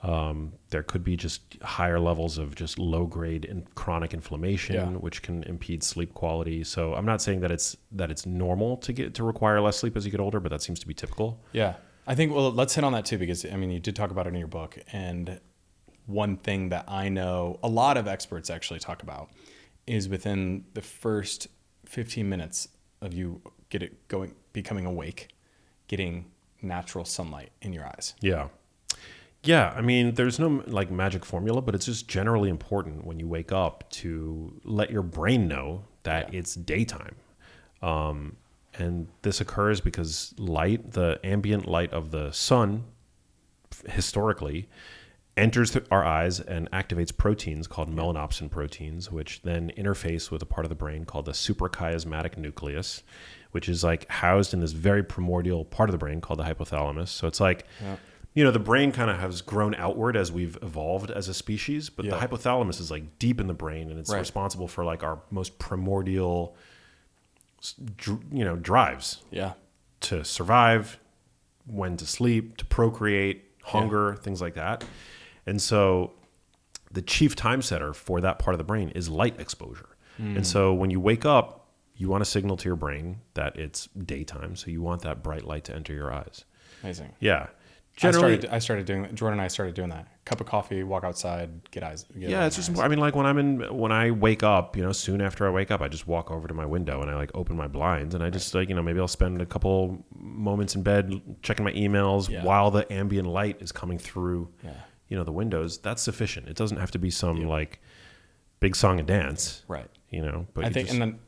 There could be just higher levels of just low grade and chronic inflammation, which can impede sleep quality. So I'm not saying that it's normal to require less sleep as you get older, but that seems to be typical. Yeah. I think, well, let's hit on that too, because I mean, you did talk about it in your book. And one thing that I know a lot of experts actually talk about is within the first 15 minutes of you becoming awake, getting natural sunlight in your eyes. Yeah. Yeah. I mean, there's no like magic formula, but it's just generally important when you wake up to let your brain know that it's daytime. And this occurs because light, the ambient light of the sun, historically, enters our eyes and activates proteins called melanopsin proteins, which then interface with a part of the brain called the suprachiasmatic nucleus, which is like housed in this very primordial part of the brain called the hypothalamus. So it's like, the brain kind of has grown outward as we've evolved as a species, but the hypothalamus is like deep in the brain, and it's responsible for like our most primordial drives to survive, when to sleep, to procreate, hunger, things like that. And so the chief time setter for that part of the brain is light exposure. And so when you wake up, you want to signal to your brain that it's daytime. So you want that bright light to enter your eyes. Amazing. Yeah. Generally, I started doing that. Jordan and I started doing that. Cup of coffee, walk outside, get eyes. It's just. I mean, like when I wake up, soon after I wake up, I just walk over to my window and I like open my blinds, and I just maybe I'll spend a couple moments in bed checking my emails while the ambient light is coming through. The windows. That's sufficient. It doesn't have to be some like big song and dance. Right. But I think, and then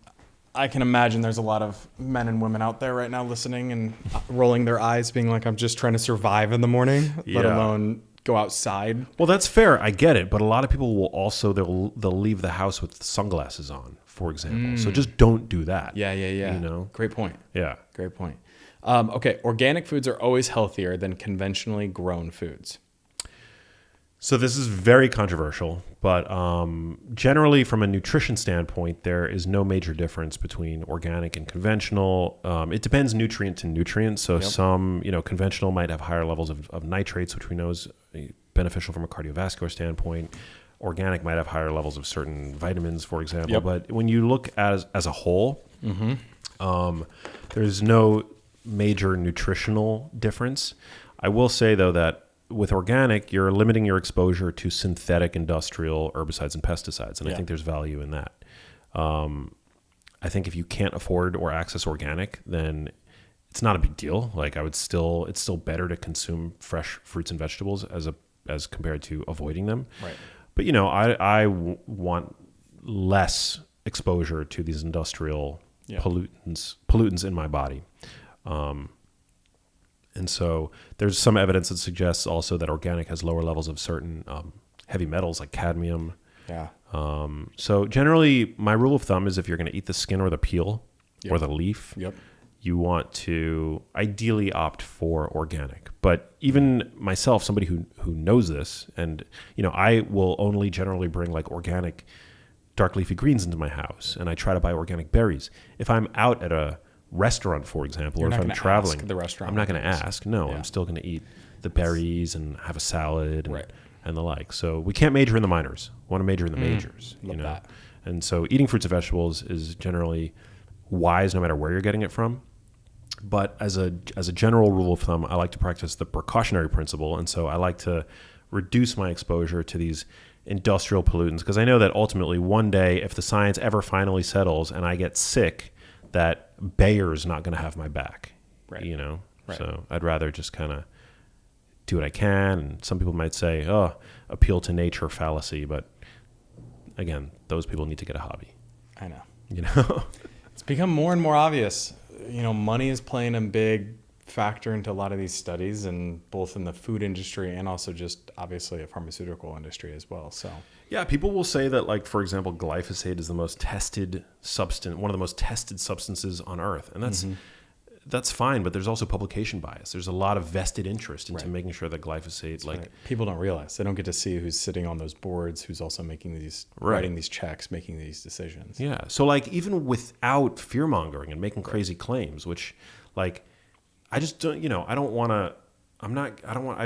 I can imagine there's a lot of men and women out there right now listening and rolling their eyes, being like, I'm just trying to survive in the morning, let alone go outside. Well, that's fair. I get it. But a lot of people will also, they'll leave the house with sunglasses on, for example. So just don't do that. Yeah. Great point. Yeah. Great point. Okay. Organic foods are always healthier than conventionally grown foods. So this is very controversial, but generally from a nutrition standpoint, there is no major difference between organic and conventional. It depends nutrient to nutrient. So some, conventional might have higher levels of nitrates, which we know is beneficial from a cardiovascular standpoint. Organic might have higher levels of certain vitamins, for example. But when you look as a whole, there's no major nutritional difference. I will say, though, that with organic, you're limiting your exposure to synthetic industrial herbicides and pesticides, and I think there's value in that. I think if you can't afford or access organic, then it's not a big deal. Like it's still better to consume fresh fruits and vegetables as compared to avoiding them. Right. But I want less exposure to these industrial pollutants in my body. And so there's some evidence that suggests also that organic has lower levels of certain heavy metals like cadmium. Yeah. So generally, my rule of thumb is if you're going to eat the skin or the peel or the leaf, you want to ideally opt for organic. But even myself, somebody who knows this, and I will only generally bring like organic dark leafy greens into my house, and I try to buy organic berries. If I'm out at a restaurant, for example, or if I'm traveling, the restaurant I'm not going to ask. No, I'm still going to eat the berries and have a salad and and the like. So we can't major in the minors. We want to major in the majors. Love that. And so eating fruits and vegetables is generally wise no matter where you're getting it from. But as a general rule of thumb, I like to practice the precautionary principle. And so I like to reduce my exposure to these industrial pollutants, because I know that ultimately one day, if the science ever finally settles and I get sick, that Bayer's not going to have my back, Right. you know? Right. So I'd rather just kind of do what I can. And some people might say, oh, appeal to nature fallacy. But again, those people need to get a hobby, I know. you know? It's become more and more obvious. You know, money is playing a big factor into a lot of these studies, and both in the food industry and also just obviously a pharmaceutical industry as well. So Yeah, people will say that, like, for example, glyphosate is the most tested substance, one of the most tested substances on Earth. And that's fine, but there's also publication bias. There's a lot of vested interest into making sure that glyphosate, right. People don't realize. They don't get to see who's sitting on those boards, who's also making these, writing these checks, making these decisions. Yeah. So, like, even without fear-mongering and making crazy claims, which, like, I just don't, you know, I'd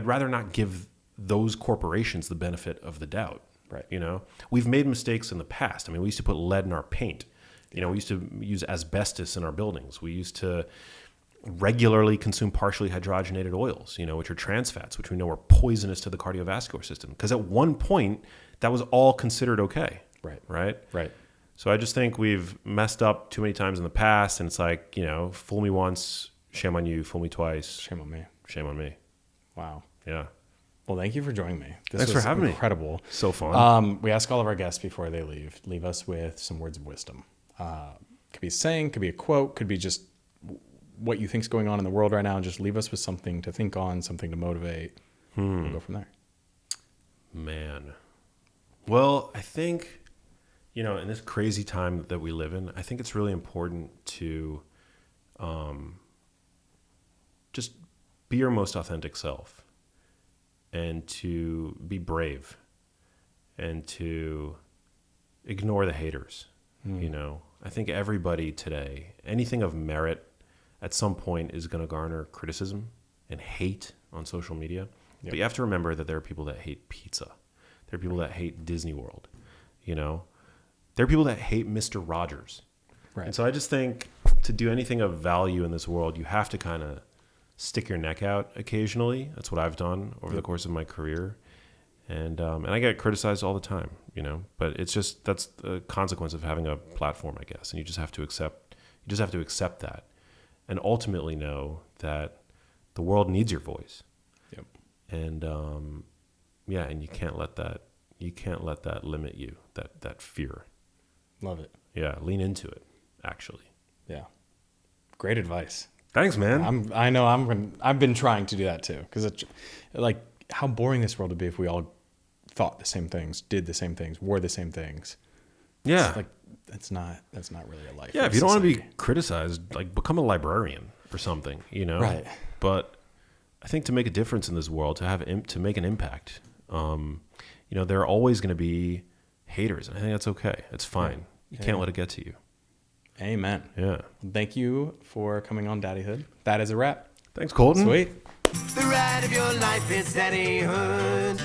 rather not give those corporations the benefit of the doubt. Right. You know, we've made mistakes in the past. I mean, we used to put lead in our paint. You know, we used to use asbestos in our buildings. We used to regularly consume partially hydrogenated oils, you know, which are trans fats, which we know are poisonous to the cardiovascular system. Because at one point, that was all considered okay. Right. Right. Right. So I just think we've messed up too many times in the past, and it's like, you know, fool me once, shame on you. Fool me twice, Shame on me. shame on me. Wow. Yeah. Well, thank you for joining me. This Thanks for was having me. incredible. So fun. We ask all of our guests before they leave us with some words of wisdom. Could be a saying, could be a quote, could be just what you think's going on in the world right now, and just leave us with something to think on, something to motivate. We'll go from there. Man. Well, I think, you know, in this crazy time that we live in, I think it's really important to just be your most authentic self, and to be brave, and to ignore the haters. You know, I think everybody today, anything of merit at some point is going to garner criticism and hate on social media. Yep. But you have to remember that there are people that hate pizza. There are people that hate Disney World. You know, there are people that hate Mr. Rogers. Right. And so I just think to do anything of value in this world, you have to kind of stick your neck out occasionally. That's what I've done over the course of my career. And I get criticized all the time, you know, but it's just, that's the consequence of having a platform, I guess. And you just have to accept that, and ultimately know that the world needs your voice. Yep. And and you can't let that limit you, that fear. Love it. Yeah. Lean into it, actually. Yeah. Great advice. Thanks, man. I've been trying to do that too, because it's like how boring this world would be if we all thought the same things, did the same things, wore the same things. Yeah. It's like that's not really a life. Yeah, if you don't want to be criticized, like, become a librarian or something, you know? Right. But I think to make a difference in this world, to make an impact, you know, there are always going to be haters. And I think that's okay. It's fine. You can't let it get to you. Amen. Yeah. Thank you for coming on Daddyhood. That is a wrap. Thanks, Colton. Sweet. The ride of your life is Daddyhood.